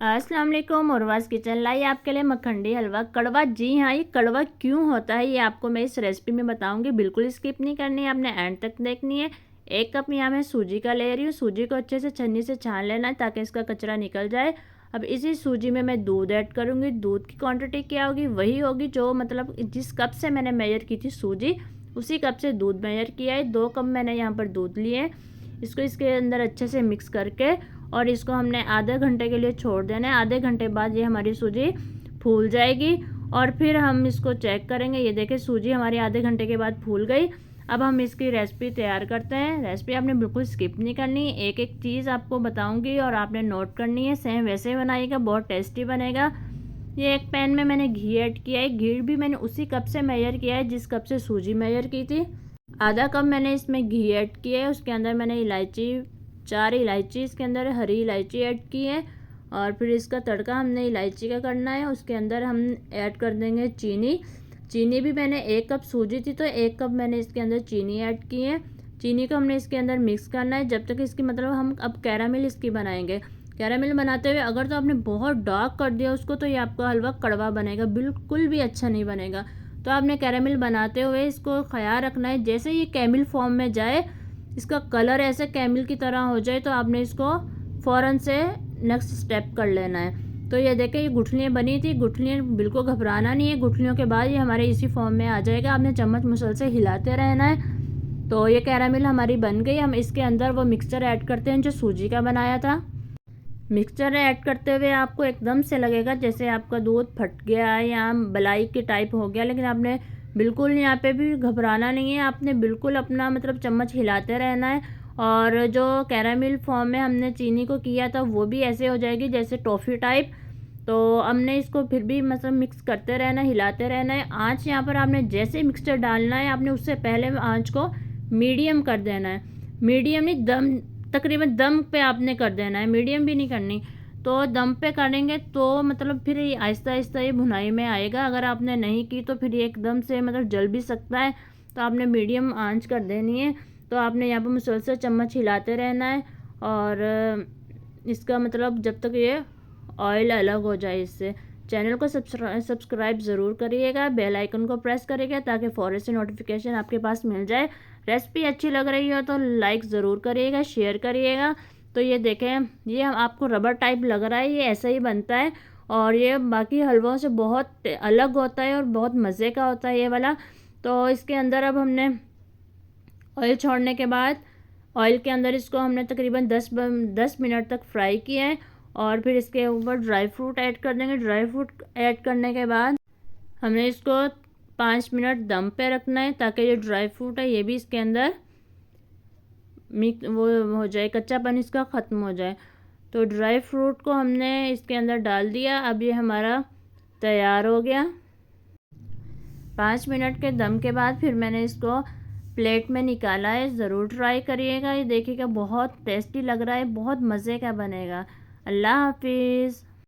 अस्सलाम वालेकुम। उर्वास किचन लाई आपके लिए मखंडी हलवा कड़वा। जी हाँ, ये कड़वा क्यों होता है ये आपको मैं इस रेसिपी में बताऊंगी। बिल्कुल स्किप नहीं करनी है, आपने एंड तक देखनी है। 1 कप यहाँ मैं सूजी का ले रही हूँ। सूजी को अच्छे से छन्नी से छान लेना है ताकि इसका कचरा निकल जाए। अब इसी सूजी में मैं दूध ऐड करूँगी। दूध की क्वान्टिटी क्या होगी, वही होगी जो मतलब जिस कप से मैंने मेजर की थी सूजी, उसी कप से दूध मेजर किया है। 2 कप मैंने यहाँ पर दूध लिए। इसको इसके अंदर अच्छे से मिक्स करके और इसको हमने आधे घंटे के लिए छोड़ देना है। आधे घंटे बाद ये हमारी सूजी फूल जाएगी और फिर हम इसको चेक करेंगे। ये देखें सूजी हमारी आधे घंटे के बाद फूल गई। अब हम इसकी रेसिपी तैयार करते हैं। रेसिपी आपने बिल्कुल स्किप नहीं करनी, एक एक चीज़ आपको बताऊंगी और आपने नोट करनी है। सेम वैसे बनाइएगा, बहुत टेस्टी बनेगा। ये एक पैन में मैंने घी ऐड किया है। घी भी मैंने उसी कप से मेजर किया है जिस कप से सूजी मेजर की थी। आधा कप मैंने इसमें घी ऐड किया है। उसके अंदर मैंने इलायची, 4 इलायची इसके अंदर हरी इलायची ऐड की है। और फिर इसका तड़का हमने इलायची का करना है। उसके अंदर हम ऐड कर देंगे चीनी। चीनी भी मैंने 1 कप सूजी थी तो 1 कप मैंने इसके अंदर चीनी ऐड की है। चीनी को हमने इसके अंदर मिक्स करना है जब तक इसकी मतलब हम अब कैरामिल इसकी बनाएंगे। कैरामिल बनाते हुए अगर तो आपने बहुत डार्क कर दिया उसको तो ये आपका हलवा कड़वा बनेगा, बिल्कुल भी अच्छा नहीं बनेगा। तो आपने कैरामिल बनाते हुए इसको ख्याल रखना है, जैसे ये कैमिल फॉर्म में जाए, इसका कलर ऐसे कैमिल की तरह हो जाए तो आपने इसको फ़ौरन से नेक्स्ट स्टेप कर लेना है। तो ये देखें ये गुठलियाँ बनी थी। गुठलियाँ बिल्कुल घबराना नहीं है। गुठलियों के बाद ये हमारे इसी फॉर्म में आ जाएगा। आपने चम्मच मुसल से हिलाते रहना है। तो ये कैरामिल हमारी बन गई। हम इसके अंदर वो मिक्सचर ऐड करते हैं जो सूजी का बनाया था। मिक्सचर ऐड करते हुए आपको एकदम से लगेगा जैसे आपका दूध फट गया है या मलाई के टाइप हो गया, लेकिन आपने बिल्कुल यहाँ पे भी घबराना नहीं है। आपने बिल्कुल अपना मतलब चम्मच हिलाते रहना है। और जो कैरामिल फॉर्म में हमने चीनी को किया था वो भी ऐसे हो जाएगी जैसे टॉफ़ी टाइप। तो हमने इसको फिर भी मतलब मिक्स करते रहना है, हिलाते रहना है। आँच यहाँ पर आपने जैसे मिक्सचर डालना है आपने उससे पहले आँच को मीडियम कर देना है। मीडियम नहीं, दम तकरीबन दम पे आपने कर देना है, मीडियम भी नहीं करनी। तो दम पे करेंगे तो मतलब फिर ये आहिस्ता आहिस्ता ये भुनाई में आएगा। अगर आपने नहीं की तो फिर ये एकदम से मतलब जल भी सकता है। तो आपने मीडियम आंच कर देनी है। तो आपने यहाँ पर मुसलसल चम्मच हिलाते रहना है और इसका मतलब जब तक ये ऑयल अलग हो जाए इससे। चैनल को सब्सक्राइब ज़रूर करिएगा, बेल आइकन को प्रेस करिएगा ताकि फ़ौरन से नोटिफिकेशन आपके पास मिल जाए। रेसिपी अच्छी लग रही हो तो लाइक ज़रूर करिएगा, शेयर करिएगा। तो ये देखें ये आपको रबर टाइप लग रहा है, ये ऐसा ही बनता है और ये बाकी हलवों से बहुत अलग होता है और बहुत मज़े का होता है ये वाला। तो इसके अंदर अब हमने ऑयल छोड़ने के बाद ऑयल के अंदर इसको हमने तकरीबन 10 मिनट तक फ्राई किया है। और फिर इसके ऊपर ड्राई फ्रूट ऐड कर देंगे। ड्राई फ्रूट ऐड करने के बाद हमने इसको 5 मिनट दम पे रखना है ताकि जो ड्राई फ्रूट है ये भी इसके अंदर मिक्स वो हो जाए, कच्चापन इसका ख़त्म हो जाए। तो ड्राई फ्रूट को हमने इसके अंदर डाल दिया। अब ये हमारा तैयार हो गया। 5 मिनट के दम के बाद फिर मैंने इसको प्लेट में निकाला है। ज़रूर ट्राई करिएगा, ये देखिएगा बहुत टेस्टी लग रहा है, बहुत मज़े का बनेगा। अल्लाह हाफिज़।